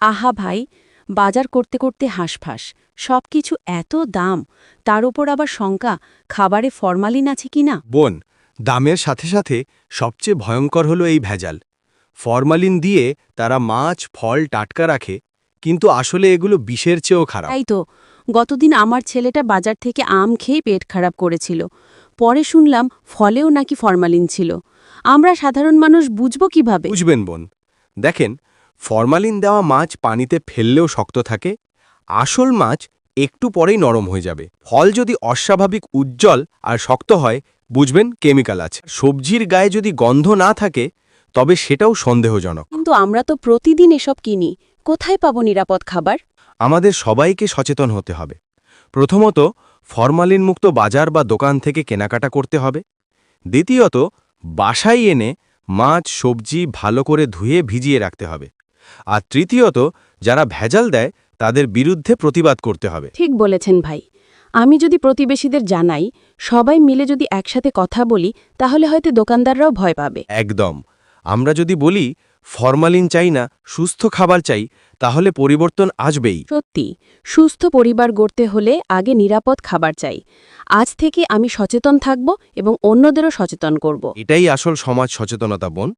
আহা ভাই, বাজার করতে করতে হাঁসফাঁস, সবকিছু এত দাম, তার ওপর আবার শঙ্কা খাবারে ফরমালিন আছে কিনা। বোন, দামের সাথে সাথে সবচেয়ে ভয়ঙ্কর হলো এই ভেজাল। ফরমালিন দিয়ে তারা মাছ ফল টাটকা রাখে, কিন্তু আসলে এগুলো বিষের চেয়েও খারাপ। তাই তো, গতদিন আমার ছেলেটা বাজার থেকে আম খেয়ে পেট খারাপ করেছিল। পরে শুনলাম ফলেও নাকি ফরমালিন ছিল। আমরা সাধারণ মানুষ বুঝব কিভাবে? বুঝবেন বোন, দেখেন, ফরমালিন দেওয়া মাছ পানিতে ফেললেও শক্ত থাকে, আসল মাছ একটু পরেই নরম হয়ে যাবে। ফল যদি অস্বাভাবিক উজ্জ্বল আর শক্ত হয়, বুঝবেন কেমিক্যাল আছে। সবজির গায়ে যদি গন্ধ না থাকে, তবে সেটাও সন্দেহজনক। কিন্তু আমরা তো প্রতিদিন এসব কিনি, কোথায় পাবো নিরাপদ খাবার? আমাদের সবাইকে সচেতন হতে হবে। প্রথমত, ফরমালিনমুক্ত বাজার বা দোকান থেকে কেনাকাটা করতে হবে। দ্বিতীয়ত, বাসায় এনে মাছ সবজি ভালো করে ধুয়ে ভিজিয়ে রাখতে হবে। আর তৃতীয়ত, যারা ভেজাল দেয় তাদের বিরুদ্ধে প্রতিবাদ করতে হবে। ঠিক বলেছেন ভাই। আমি যদি প্রতিবেশীদের জানাই, সবাই মিলে যদি একসাথে কথা বলি, তাহলে হয়তো দোকানদাররাও ভয় পাবে। একদম। আমরা যদি বলি ফরমালিন চাই না, সুস্থ খাবার চাই, তাহলে পরিবর্তন আসবেই। সত্যি, সুস্থ পরিবার গড়তে হলে আগে নিরাপদ খাবার চাই। আজ থেকে আমি সচেতন থাকব এবং অন্যদেরও সচেতন করব। এটাই আসল সমাজ সচেতনতা, বোন।